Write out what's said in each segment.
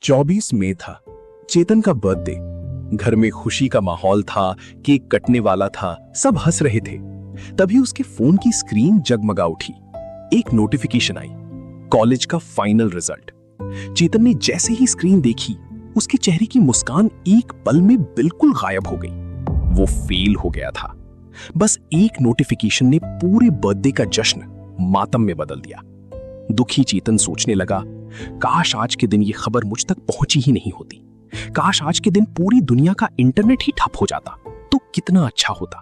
24 मई था, चेतन का बर्थडे। घर में खुशी का माहौल था, केक कटने वाला था, सब हंस रहे थे। तभी उसके फोन की स्क्रीन जगमगा उठी। एक नोटिफिकेशन आई, कॉलेज का फाइनल रिजल्ट। चेतन ने जैसे ही स्क्रीन देखी, उसके चेहरे की मुस्कान एक पल में बिल्कुल गायब हो गई। वो फेल हो गया था। बस एक नोटिफिकेशन ने पूरे बर्थडे का जश्न मातम में बदल दिया। दुखी चेतन सोचने लगा, काश आज के दिन ये खबर मुझ तक पहुंची ही नहीं होती। काश आज के दिन पूरी दुनिया का इंटरनेट ही ठप हो जाता तो कितना अच्छा होता।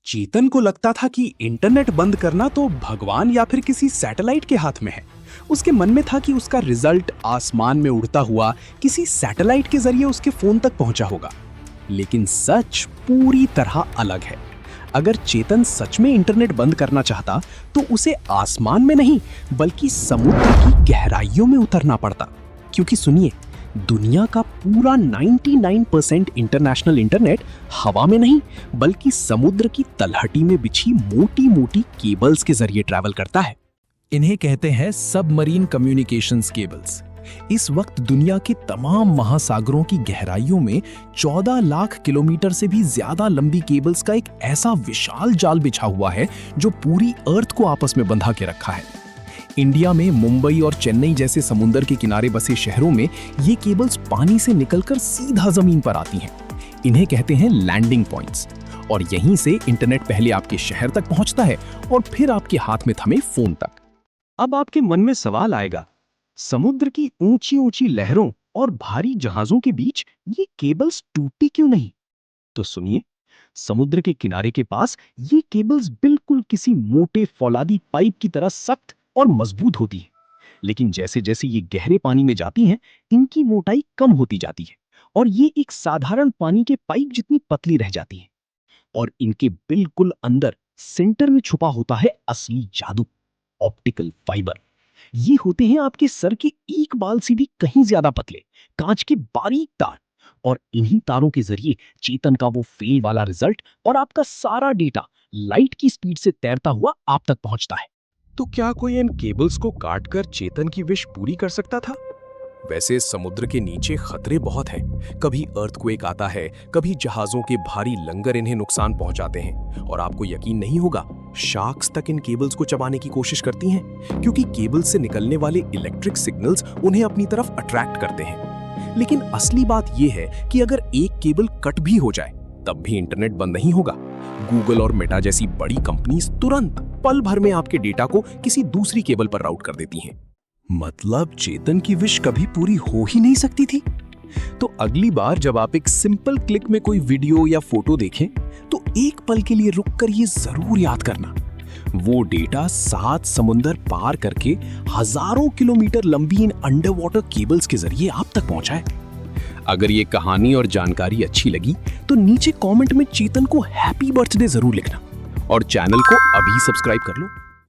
चेतन को लगता था कि इंटरनेट बंद करना तो भगवान या फिर किसी सैटेलाइट के हाथ में है। उसके मन में था कि उसका रिजल्ट आसमान में उड़ता हुआ किसी सैटेलाइट के जरिए उसके फोन तक पहुंचा होगा। लेकिन सच पूरी तरह अलग है। अगर चेतन सच में इंटरनेट बंद करना चाहता तो उसे आसमान में नहीं बल्कि समुद्र की गहराइयों में उतरना पड़ता। क्योंकि सुनिए, दुनिया का पूरा 99% इंटरनेशनल इंटरनेट हवा में नहीं बल्कि समुद्र की तलहटी में बिछी मोटी मोटी केबल्स के जरिए ट्रैवल करता है। इन्हें कहते हैं सबमरीन कम्युनिकेशंस केबल्स। इस वक्त दुनिया के तमाम महासागरों की गहराइयों में 14 लाख किलोमीटर से भी ज्यादा लंबी केबल्स का एक ऐसा विशाल जाल बिछा हुआ है जो पूरी अर्थ को आपस में बंधा के रखा है। इंडिया में मुंबई और चेन्नई जैसे समुद्र के किनारे बसे शहरों में ये केबल्स पानी से निकलकर सीधा जमीन पर आती हैं। इन्हें कहते हैं लैंडिंग पॉइंट्स। और यहीं से इंटरनेट पहले आपके शहर तक पहुंचता है और फिर आपके हाथ में थमे फोन तक। अब आपके मन में सवाल आएगा, समुद्र की ऊंची ऊंची लहरों और भारी जहाजों के बीच ये केबल्स टूटती क्यों नहीं? तो सुनिए, समुद्र के किनारे के पास ये केबल्स बिल्कुल किसी मोटे फौलादी पाइप की तरह सख्त और मजबूत होती है। लेकिन जैसे जैसे ये गहरे पानी में जाती हैं, इनकी मोटाई कम होती जाती है और ये एक साधारण पानी के पाइप जितनी पतली रह जाती है। और इनके बिल्कुल अंदर सेंटर में छुपा होता है असली जादू, ऑप्टिकल फाइबर। ये होते हैं आपके सर के एक बाल से भी कहीं ज्यादा पतले कांच के बारीक तार। और इन्हीं तारों के जरिए चेतन का वो फेल वाला रिजल्ट और आपका सारा डेटा लाइट की स्पीड से तैरता हुआ आप तक पहुंचता है। तो क्या कोई इन केबल्स को काटकर चेतन की विश पूरी कर सकता था? वैसे समुद्र के नीचे खतरे बहुत हैं। कभी अर्थक्वेक आता है, कभी जहाजों के भारी लंगर इन्हें नुकसान पहुंचाते हैं। और आपको यकीन नहीं होगा, शार्क्स तक इन केबल्स को चबाने की कोशिश करती हैं, क्योंकि केबल्स से निकलने वाले इलेक्ट्रिक सिग्नल्स उन्हें अपनी तरफ अट्रैक्ट करते हैं। लेकिन असली बात यह है कि अगर एक केबल कट भी हो जाए तब भी इंटरनेट बंद नहीं होगा। गूगल और मेटा जैसी बड़ी कंपनीज तुरंत पल भर में आपके डेटा को किसी दूसरी केबल पर राउट कर देती हैं। मतलब चेतन की विश कभी पूरी हो ही नहीं सकती थी। तो अगली बार जब आप एक सिंपल क्लिक में कोई वीडियो या फोटो देखें तो एक पल के लिए रुककर ये जरूर याद करना, वो डेटा 7 समुंदर पार करके हजारों किलोमीटर लंबी इन अंडर वाटर केबल्स के जरिए आप तक पहुंचा है। अगर ये कहानी और जानकारी अच्छी लगी तो नीचे कमेंट में चेतन को हैप्पी बर्थडे जरूर लिखना और चैनल को अभी सब्सक्राइब कर लो।